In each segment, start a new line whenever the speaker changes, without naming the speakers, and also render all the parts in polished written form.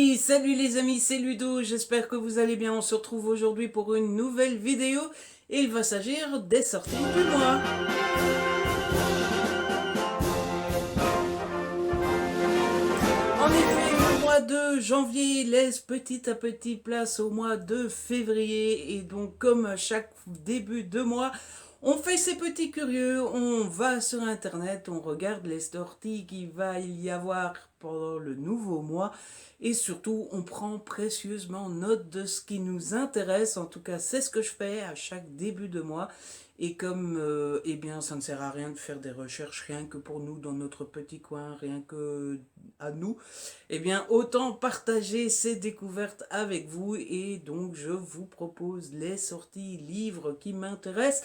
Hey, salut les amis, c'est Ludo, j'espère que vous allez bien. On se retrouve aujourd'hui pour une nouvelle vidéo et il va s'agir des sorties du mois. En effet, le mois de janvier laisse petit à petit place au mois de février et donc comme à chaque début de mois, on fait ses petits curieux, on va sur internet, on regarde les sorties qu'il va y avoir pendant le nouveau mois et surtout on prend précieusement note de ce qui nous intéresse. En tout cas, c'est ce que je fais à chaque début de mois. Et comme, eh bien, ça ne sert à rien de faire des recherches rien que pour nous dans notre petit coin, rien que à nous, eh bien, autant partager ces découvertes avec vous. Et donc, je vous propose les sorties livres qui m'intéressent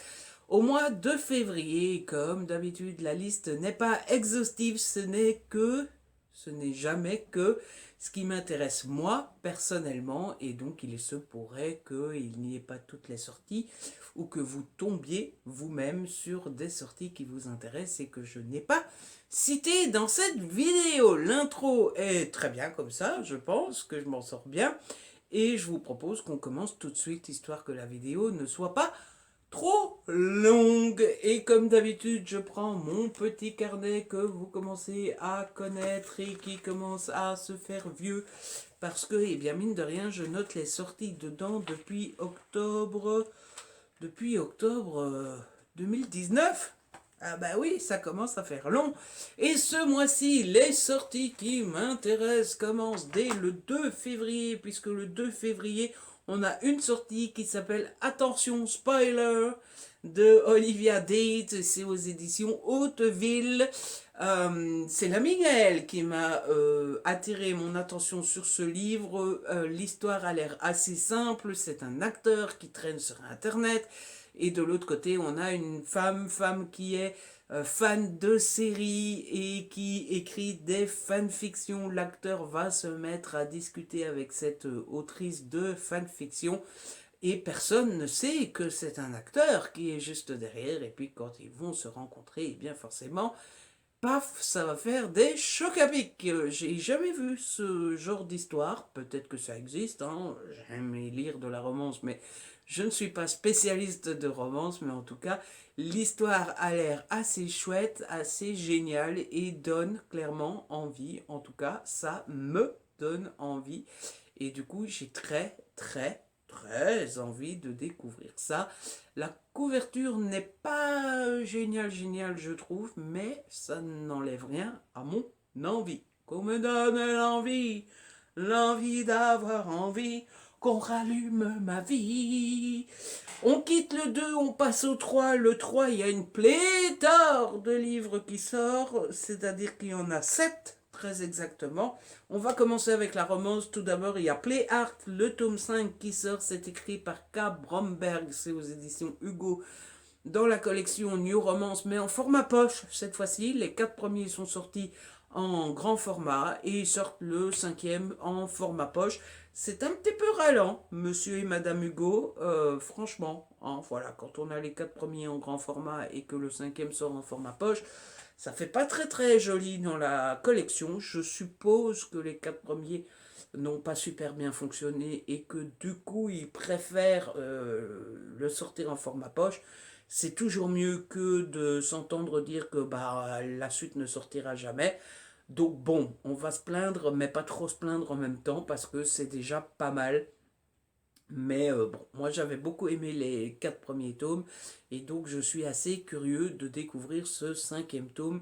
au mois de février. Comme d'habitude, la liste n'est pas exhaustive, ce n'est jamais que ce qui m'intéresse moi personnellement, et donc il se pourrait qu'il n'y ait pas toutes les sorties ou que vous tombiez vous-même sur des sorties qui vous intéressent et que je n'ai pas cité dans cette vidéo. L'intro est très bien comme ça, je pense que je m'en sors bien, et je vous propose qu'on commence tout de suite, histoire que la vidéo ne soit pas trop longue. Et comme d'habitude, je prends mon petit carnet que vous commencez à connaître et qui commence à se faire vieux parce que, eh bien, mine de rien, je note les sorties dedans depuis octobre 2019. Ah bah oui, ça commence à faire long. Et ce mois-ci, les sorties qui m'intéressent commencent dès le 2 février, puisque le 2 février, on a une sortie qui s'appelle Attention Spoiler de Olivia Date. C'est aux éditions Hauteville. C'est l'ami Gaël qui m'a attiré mon attention sur ce livre. L'histoire a l'air assez simple. C'est un acteur qui traîne sur Internet. Et de l'autre côté, on a une femme qui est fan de séries et qui écrit des fanfictions. L'acteur va se mettre à discuter avec cette autrice de fanfiction et personne ne sait que c'est un acteur qui est juste derrière. Et puis quand ils vont se rencontrer, eh bien forcément, paf, ça va faire des chocs à pic. J'ai jamais vu ce genre d'histoire. Peut-être que ça existe, hein. J'aime lire de la romance, mais je ne suis pas spécialiste de romance. Mais en tout cas, l'histoire a l'air assez chouette, assez géniale et donne clairement envie. En tout cas, ça me donne envie. Et du coup, j'ai très envie de découvrir ça. La couverture n'est pas géniale, je trouve, mais ça n'enlève rien à mon envie. Qu'on me donne l'envie d'avoir envie, qu'on rallume ma vie. On quitte le 2, on passe au 3. Le 3, il y a une pléthore de livres qui sort, c'est-à-dire qu'il y en a 7, très exactement. On va commencer avec la romance. Tout d'abord, il y a Play Art, le tome 5 qui sort. C'est écrit par K. Bromberg, c'est aux éditions Hugo, dans la collection New Romance, mais en format poche cette fois-ci. Les 4 premiers sont sortis en grand format et ils sortent le 5e en format poche. C'est un petit peu ralent, monsieur et madame Hugo, franchement, hein, voilà, quand on a les 4 premiers en grand format et que le 5e sort en format poche, ça fait pas très joli dans la collection. Je suppose que les 4 premiers n'ont pas super bien fonctionné et que du coup ils préfèrent le sortir en format poche. C'est toujours mieux que de s'entendre dire que bah, la suite ne sortira jamais. Donc bon, on va se plaindre, mais pas trop se plaindre en même temps, parce que c'est déjà pas mal. Mais bon, moi j'avais beaucoup aimé les 4 premiers tomes, et donc je suis assez curieux de découvrir ce 5e tome.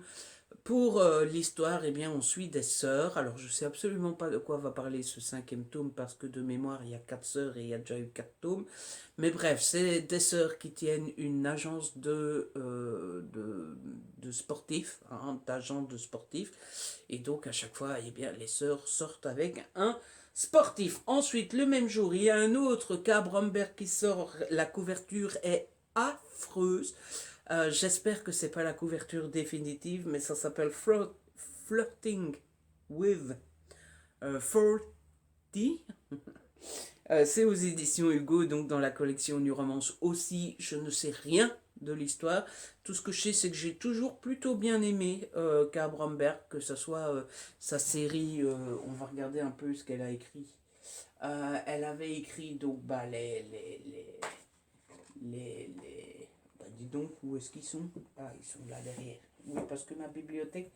Pour l'histoire, eh bien, on suit des sœurs. Alors, je sais absolument pas de quoi va parler ce 5e tome parce que de mémoire, il y a 4 sœurs et il y a déjà eu 4 tomes. Mais bref, c'est des sœurs qui tiennent une agence de sportifs, hein, d'agents de sportifs. Et donc, à chaque fois, eh bien, les sœurs sortent avec un sportif. Ensuite, le même jour, il y a un autre cas, Bromberg, qui sort. La couverture est affreuse. J'espère que c'est pas la couverture définitive, mais ça s'appelle Flirting with 40. C'est aux éditions Hugo, donc dans la collection New Romance aussi. Je ne sais rien de l'histoire. Tout ce que je sais, c'est que j'ai toujours plutôt bien aimé K. Bromberg, que ce soit sa série, on va regarder un peu ce qu'elle a écrit. Elle avait écrit donc bah, bah, dis donc, où est-ce qu'ils sont? Ah, ils sont là derrière. Oui, parce que ma bibliothèque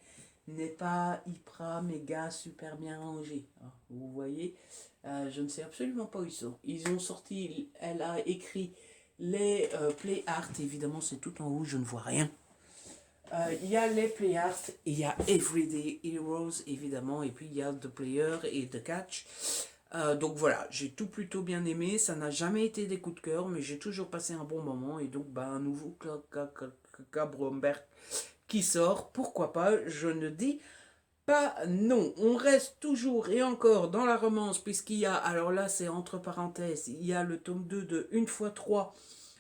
n'est pas hyper méga super bien rangée, hein. Vous voyez, je ne sais absolument pas où ils sont. Ils ont sorti, elle a écrit les Play Art, évidemment c'est tout en haut, je ne vois rien. Il y a les Play Art, il y a Everyday Heroes évidemment, et puis il y a The Player et The Catch. Donc voilà, j'ai tout plutôt bien aimé, ça n'a jamais été des coups de cœur, mais j'ai toujours passé un bon moment, et donc bah, un nouveau Bromberg qui sort, pourquoi pas, je ne dis pas non. On reste toujours et encore dans la romance, puisqu'il y a, alors là c'est entre parenthèses, il y a le tome 2 de 1x3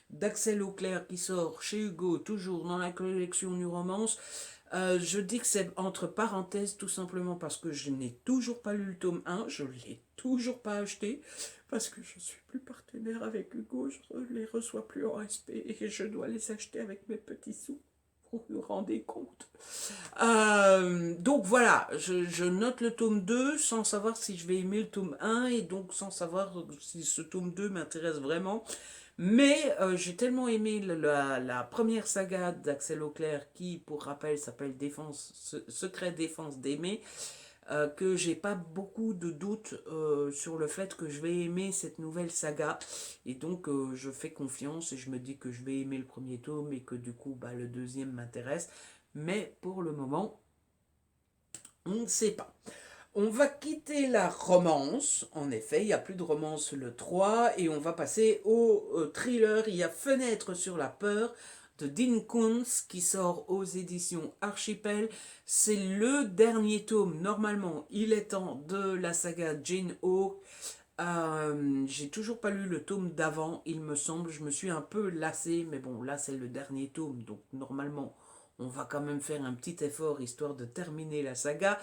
d'Axel Auclair qui sort chez Hugo, toujours dans la collection New Romance. Je dis que c'est entre parenthèses tout simplement parce que je n'ai toujours pas lu le tome 1, je ne l'ai toujours pas acheté, parce que je ne suis plus partenaire avec Hugo, je ne les reçois plus en SP et je dois les acheter avec mes petits sous. Vous vous rendez compte? Donc voilà, je note le tome 2 sans savoir si je vais aimer le tome 1 et donc sans savoir si ce tome 2 m'intéresse vraiment. Mais j'ai tellement aimé la première saga d'Axel Auclair qui, pour rappel, s'appelle Secret Défense d'aimer, que j'ai pas beaucoup de doutes sur le fait que je vais aimer cette nouvelle saga. Et donc je fais confiance et je me dis que je vais aimer le premier tome et que du coup bah, le deuxième m'intéresse. Mais pour le moment, on ne sait pas. On va quitter la romance, en effet, il n'y a plus de romance le 3, et on va passer au thriller. Il y a Fenêtre sur la peur de Dean Koontz qui sort aux éditions Archipel. C'est le dernier tome, normalement, il est temps, de la saga Jane Hawk. J'ai toujours pas lu le tome d'avant, il me semble, je me suis un peu lassé, mais bon, là c'est le dernier tome, donc normalement on va quand même faire un petit effort histoire de terminer la saga.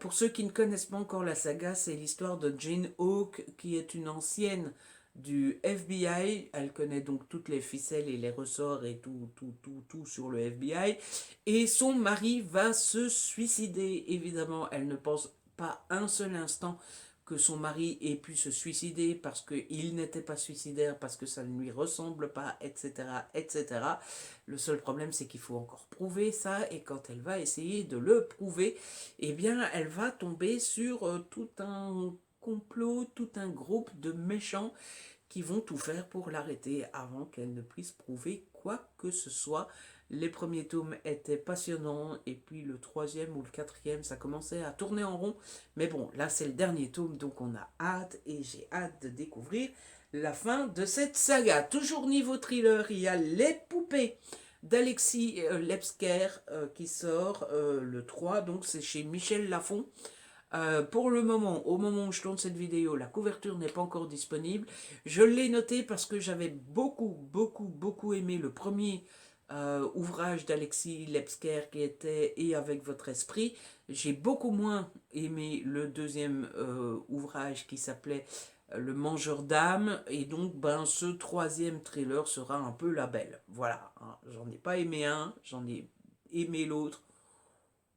Pour ceux qui ne connaissent pas encore la saga, c'est l'histoire de Jane Hawk, qui est une ancienne du FBI. Elle connaît donc toutes les ficelles et les ressorts et tout sur le FBI. Et son mari va se suicider. Évidemment, elle ne pense pas un seul instant que son mari ait pu se suicider parce qu'il n'était pas suicidaire, parce que ça ne lui ressemble pas, etc., etc. Le seul problème, c'est qu'il faut encore prouver ça, et quand elle va essayer de le prouver, eh bien, elle va tomber sur tout un complot, tout un groupe de méchants qui vont tout faire pour l'arrêter avant qu'elle ne puisse prouver quoi que ce soit. Les premiers tomes étaient passionnants et puis le troisième ou le quatrième, ça commençait à tourner en rond. Mais bon, là c'est le dernier tome, donc on a hâte et j'ai hâte de découvrir la fin de cette saga. Toujours niveau thriller, il y a Les Poupées d'Alexis Lepsker qui sort le 3, donc c'est chez Michel Lafon. Pour le moment, au moment où je tourne cette vidéo, la couverture n'est pas encore disponible. Je l'ai noté parce que j'avais beaucoup aimé le premier ouvrage d'Alexis Lepsker qui était Et avec votre esprit. J'ai beaucoup moins aimé le deuxième ouvrage qui s'appelait Le Mangeur d'âme. Et donc, ben, ce troisième thriller sera un peu la belle. Voilà, hein. J'en ai pas aimé un, j'en ai aimé l'autre.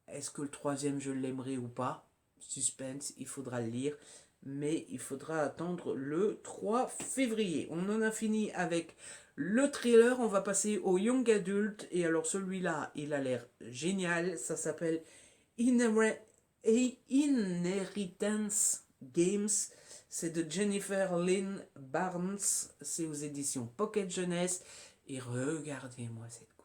Est-ce que le troisième, je l'aimerais ou pas? Suspense, il faudra le lire, mais il faudra attendre le 3 février. On en a fini avec le thriller, on va passer au young adult, et alors celui-là, il a l'air génial, ça s'appelle Inheritance Games, c'est de Jennifer Lynn Barnes, c'est aux éditions Pocket Jeunesse, et regardez-moi cette couverture.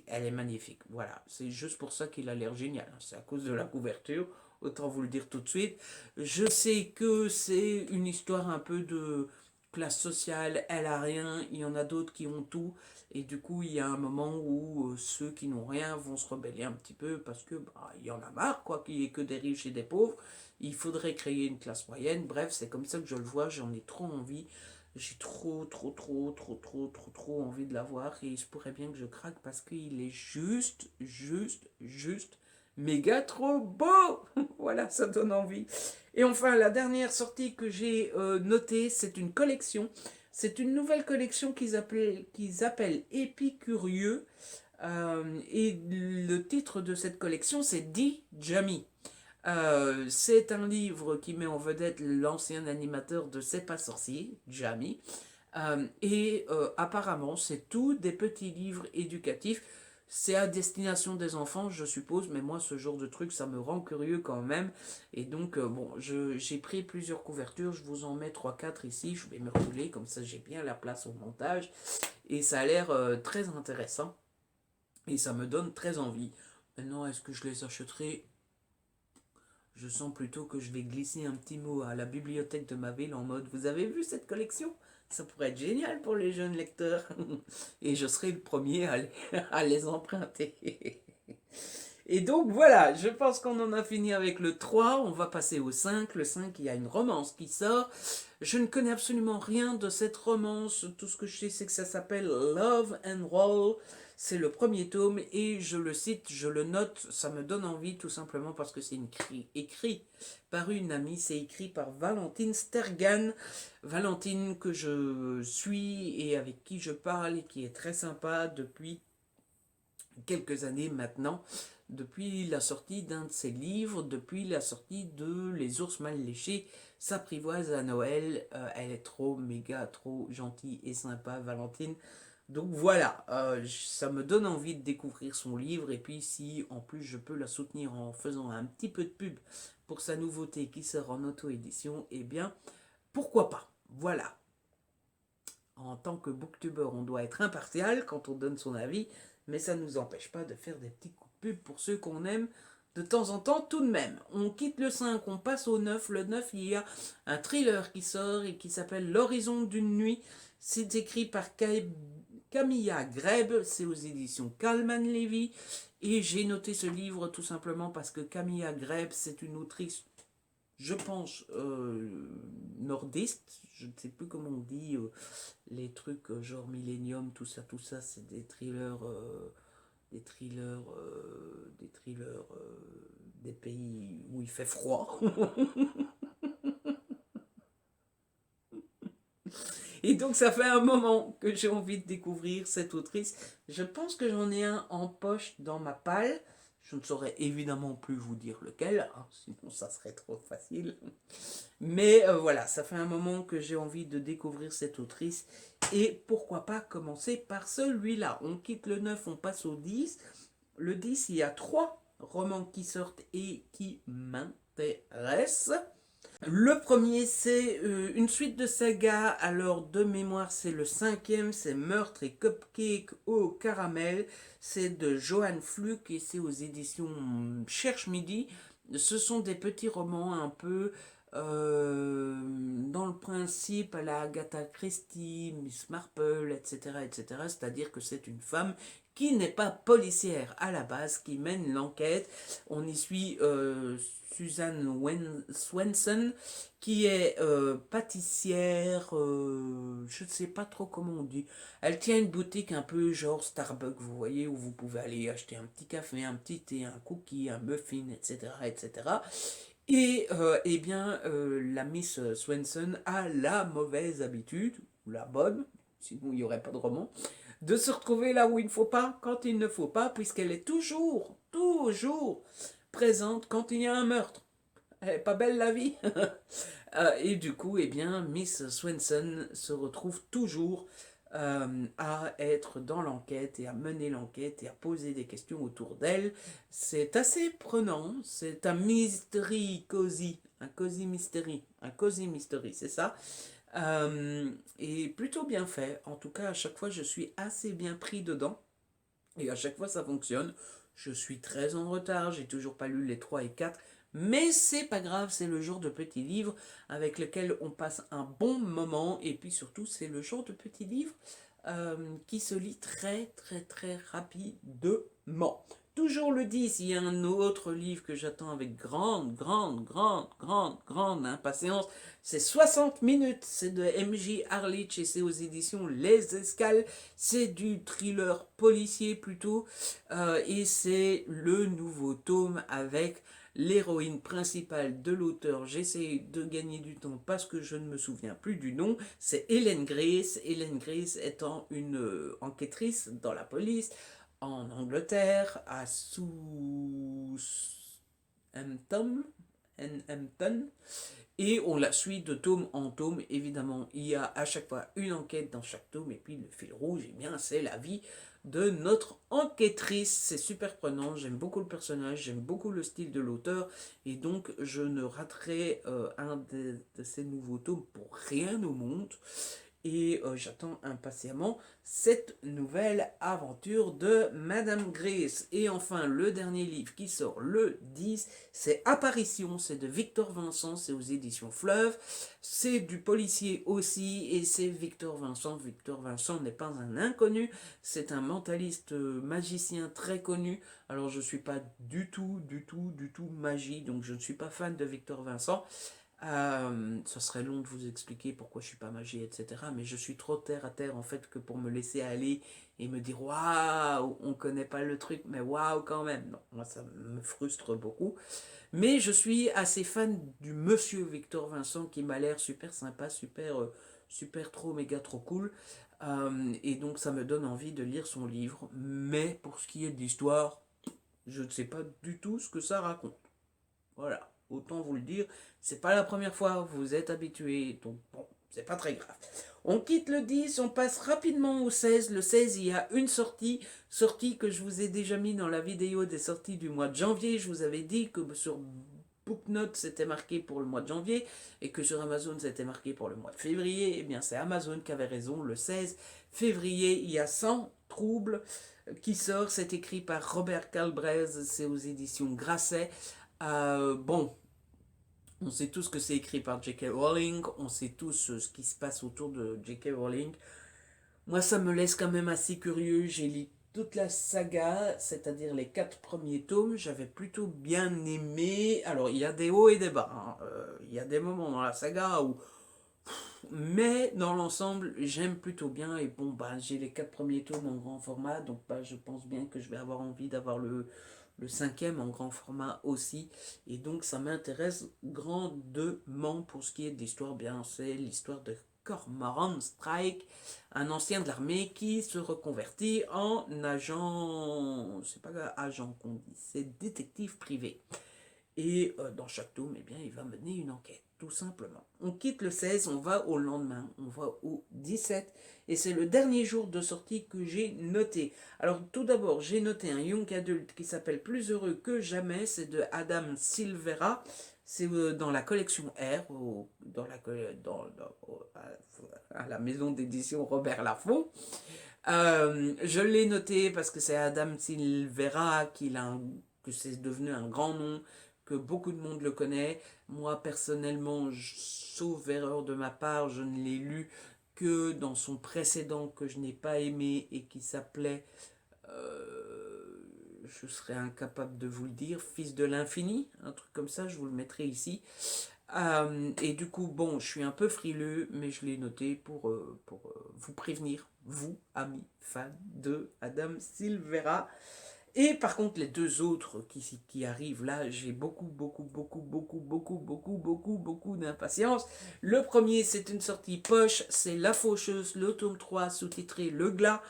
Elle est magnifique, voilà, c'est juste pour ça qu'il a l'air génial, c'est à cause de la couverture, autant vous le dire tout de suite. Je sais que c'est une histoire un peu de classe sociale, elle a rien, il y en a d'autres qui ont tout, et du coup il y a un moment où ceux qui n'ont rien vont se rebeller un petit peu, parce que bah, il y en a marre, quoi, qu'il n'y ait que des riches et des pauvres, il faudrait créer une classe moyenne, bref, c'est comme ça que je le vois, j'en ai trop envie. J'ai trop envie de l'avoir et il se pourrait bien que je craque parce qu'il est juste méga trop beau. Voilà, ça donne envie. Et enfin, la dernière sortie que j'ai notée, c'est une collection. C'est une nouvelle collection qu'ils appellent Épicurieux. Et le titre de cette collection, c'est Di Jamie. C'est un livre qui met en vedette l'ancien animateur de C'est pas sorcier, Jamie. Apparemment, c'est tout des petits livres éducatifs. C'est à destination des enfants, je suppose, mais moi, ce genre de truc, ça me rend curieux quand même. Et donc, bon, j'ai pris plusieurs couvertures, je vous en mets trois quatre ici, je vais me rouler, comme ça j'ai bien la place au montage. Et ça a l'air très intéressant, et ça me donne très envie. Maintenant, est-ce que je les achèterai? Je sens plutôt que je vais glisser un petit mot à la bibliothèque de ma ville en mode vous avez vu cette collection? Ça pourrait être génial pour les jeunes lecteurs. Et je serai le premier à les emprunter. Et donc voilà, je pense qu'on en a fini avec le 3, on va passer au 5. Le 5, il y a une romance qui sort. Je ne connais absolument rien de cette romance, tout ce que je sais c'est que ça s'appelle Love and Roll. C'est le premier tome et je le cite, je le note, ça me donne envie tout simplement parce que c'est écrit par une amie, c'est écrit par Valentine Stergan. Valentine que je suis et avec qui je parle et qui est très sympa depuis quelques années maintenant, depuis la sortie d'un de ses livres, depuis la sortie de Les ours mal léchés, s'apprivoise à Noël. Elle est trop méga, trop gentille et sympa, Valentine. Donc voilà, ça me donne envie de découvrir son livre et puis si en plus je peux la soutenir en faisant un petit peu de pub pour sa nouveauté qui sort en auto-édition, eh bien pourquoi pas. Voilà. En tant que booktuber, on doit être impartial quand on donne son avis, mais ça ne nous empêche pas de faire des petits coups de pub pour ceux qu'on aime de temps en temps tout de même. On quitte le 5, on passe au 9. Le 9, il y a un thriller qui sort et qui s'appelle L'horizon d'une nuit. C'est écrit par Camilla Greb, c'est aux éditions Kalman Levy. Et j'ai noté ce livre tout simplement parce que Camilla Greb, c'est une autrice, je pense, nordiste. Je ne sais plus comment on dit les trucs genre Millennium, tout ça, c'est des thrillers, des pays où il fait froid. Et donc ça fait un moment que j'ai envie de découvrir cette autrice. Je pense que j'en ai un en poche dans ma palle. Je ne saurais évidemment plus vous dire lequel, hein, sinon ça serait trop facile. Mais voilà, ça fait un moment que j'ai envie de découvrir cette autrice. Et pourquoi pas commencer par celui-là. On quitte le 9, on passe au 10. Le 10, il y a 3 romans qui sortent et qui m'intéressent. Le premier, c'est une suite de sagas. Alors, de mémoire, c'est le 5e, c'est Meurtre et Cupcake au caramel. C'est de Johan Fluck et c'est aux éditions Cherche Midi. Ce sont des petits romans un peu dans le principe à la Agatha Christie, Miss Marple, etc., etc. C'est-à-dire que c'est une femme qui n'est pas policière à la base, qui mène l'enquête. On y suit Suzanne Swenson, qui est pâtissière, je ne sais pas trop comment on dit. Elle tient une boutique un peu genre Starbucks, vous voyez, où vous pouvez aller acheter un petit café, un petit thé, un cookie, un muffin, etc., etc. Et eh bien, la Miss Swenson a la mauvaise habitude, ou la bonne, sinon il n'y aurait pas de roman, de se retrouver là où il ne faut pas, quand il ne faut pas, puisqu'elle est toujours présente quand il y a un meurtre. Elle est pas belle la vie. Et du coup, eh bien, Miss Swenson se retrouve toujours à être dans l'enquête et à mener l'enquête et à poser des questions autour d'elle. C'est assez prenant, c'est un mystery cozy, un cozy mystery, c'est ça. Et plutôt bien fait. En tout cas, à chaque fois, je suis assez bien pris dedans. Et à chaque fois, ça fonctionne. Je suis très en retard, j'ai toujours pas lu les 3 et 4. Mais c'est pas grave, c'est le genre de petit livre avec lequel on passe un bon moment. Et puis surtout, c'est le genre de petit livre qui se lit très très très rapidement. Toujours le 10, il y a un autre livre que j'attends avec grande impatience. C'est 60 minutes, c'est de M.J. Harlich et c'est aux éditions Les Escales. C'est du thriller policier plutôt. Et c'est le nouveau tome avec l'héroïne principale de l'auteur. J'essaie de gagner du temps parce que je ne me souviens plus du nom. C'est Helen Grace. Helen Grace étant une enquêtrice dans la police en Angleterre, à Southampton. Et on la suit de tome en tome, évidemment. Il y a à chaque fois une enquête dans chaque tome, et puis le fil rouge, eh bien, c'est la vie de notre enquêtrice. C'est super prenant, j'aime beaucoup le personnage, j'aime beaucoup le style de l'auteur, et donc je ne raterai un de ces nouveaux tomes pour rien au monde. Et j'attends impatiemment cette nouvelle aventure de Madame Grace. Et enfin, le dernier livre qui sort le 10, c'est Apparition, c'est de Victor Vincent, c'est aux éditions Fleuve. C'est du policier aussi, et c'est Victor Vincent. Victor Vincent n'est pas un inconnu, c'est un mentaliste magicien très connu. Alors je ne suis pas du tout magie, donc je ne suis pas fan de Victor Vincent. Ça serait long de vous expliquer pourquoi je suis pas magie, etc. Mais je suis trop terre à terre en fait que pour me laisser aller et me dire waouh, on connaît pas le truc, mais waouh quand même. Non, moi ça me frustre beaucoup. Mais je suis assez fan du monsieur Victor Vincent qui m'a l'air super sympa, super trop méga trop cool. Et donc ça me donne envie de lire son livre. Mais pour ce qui est de l'histoire, je ne sais pas du tout ce que ça raconte. Voilà, autant vous le dire, c'est pas la première fois, vous êtes habitué, donc bon, c'est pas très grave. On quitte le 10, on passe rapidement au 16. Le 16, il y a une sortie que je vous ai déjà mis dans la vidéo des sorties du mois de janvier. Je vous avais dit que sur Booknote, c'était marqué pour le mois de janvier et que sur Amazon, c'était marqué pour le mois de février. Eh bien, c'est Amazon qui avait raison. Le 16 février, il y a 100 troubles qui sort. C'est écrit par Robert Galbraith, c'est aux éditions Grasset. Bon, on sait tous que c'est écrit par J.K. Rowling, on sait tous ce qui se passe autour de J.K. Rowling. Moi, ça me laisse quand même assez curieux. J'ai lu toute la saga, c'est-à-dire les 4 premiers tomes. J'avais plutôt bien aimé. Alors, il y a des hauts et des bas, hein. Il y a des moments dans la saga où... Mais dans l'ensemble, j'aime plutôt bien. Et bon, bah, j'ai les 4 premiers tomes en grand format. Donc, bah, je pense bien que je vais avoir envie d'avoir le 5e en grand format aussi. Et donc, ça m'intéresse grandement pour ce qui est de l'histoire. Bien, c'est l'histoire de Cormoran Strike, un ancien de l'armée qui se reconvertit en agent, c'est pas agent qu'on dit, c'est détective privé. Et dans chaque tome, eh bien, il va mener une enquête, tout simplement. On quitte le 16, on va au lendemain, on va au 17, et c'est le dernier jour de sortie que j'ai noté. Alors tout d'abord, j'ai noté un young adulte qui s'appelle Plus heureux que jamais, c'est de Adam Silvera, c'est dans la collection R, à la maison d'édition Robert Laffont. Je l'ai noté parce que c'est Adam Silvera que c'est devenu un grand nom, que beaucoup de monde le connaît. Moi, personnellement, sauf erreur de ma part, je ne l'ai lu que dans son précédent que je n'ai pas aimé et qui s'appelait, je serais incapable de vous le dire, Fils de l'infini, un truc comme ça, je vous le mettrai ici. Et du coup, bon, je suis un peu frileux, mais je l'ai noté pour vous prévenir, vous, amis, fans de Adam Silvera. Et par contre, les deux autres qui arrivent là, j'ai beaucoup d'impatience. Le premier, c'est une sortie poche, c'est La Faucheuse, le tome 3, sous-titré Le Glas.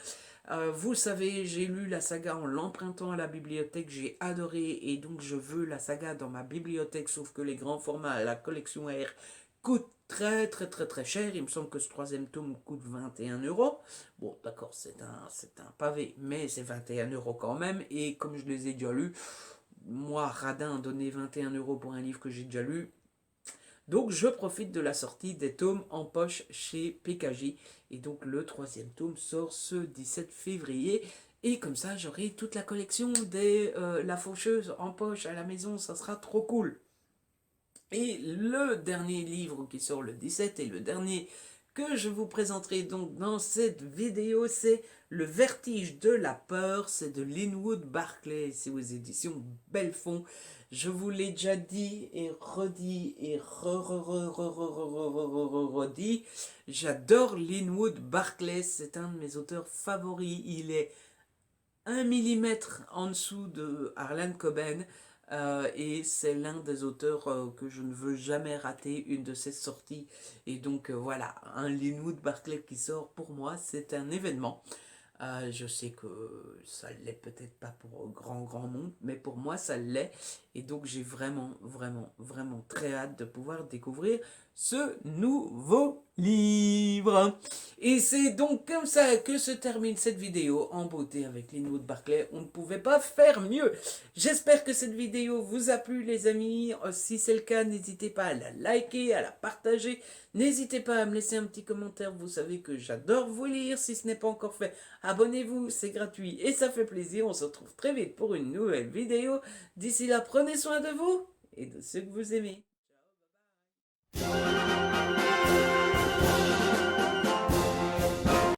Vous le savez, j'ai lu la saga en l'empruntant à la bibliothèque, j'ai adoré et donc je veux la saga dans ma bibliothèque, sauf que les grands formats, la collection R coûtent très cher. Il me semble que ce troisième tome coûte 21 €. Bon, d'accord, c'est un pavé, mais c'est 21 € quand même. Et comme je les ai déjà lus, moi, radin, donner 21 € pour un livre que j'ai déjà lu. Donc je profite de la sortie des tomes en poche chez PKJ. Et donc le troisième tome sort ce 17 février. Et comme ça, j'aurai toute la collection des La Faucheuse en poche à la maison. Ça sera trop cool. Et le dernier livre qui sort le 17 et le dernier que je vous présenterai donc dans cette vidéo, c'est Le Vertige de la peur, c'est de Linwood Barclay, c'est aux éditions Belfond. Je vous l'ai déjà dit et redit et redit, j'adore Linwood Barclay, c'est un de mes auteurs favoris, il est 1 millimètre en dessous de Harlan Coben. et c'est l'un des auteurs que je ne veux jamais rater une de ses sorties. Et donc voilà, un Linwood Barclay qui sort, pour moi, c'est un événement. Je sais que ça l'est peut-être pas pour grand monde, mais pour moi ça l'est. Et donc j'ai vraiment très hâte de pouvoir découvrir ce nouveau livre. Et c'est donc comme ça que se termine cette vidéo en beauté avec Linwood Barclay. On ne pouvait pas faire mieux. J'espère que cette vidéo vous a plu les amis. Si c'est le cas, n'hésitez pas à la liker, à la partager. N'hésitez pas à me laisser un petit commentaire. Vous savez que j'adore vous lire. Si ce n'est pas encore fait, abonnez-vous, c'est gratuit et ça fait plaisir. On se retrouve très vite pour une nouvelle vidéo. D'ici là, prenez soin de vous et de ceux que vous aimez. Ciao, bye bye.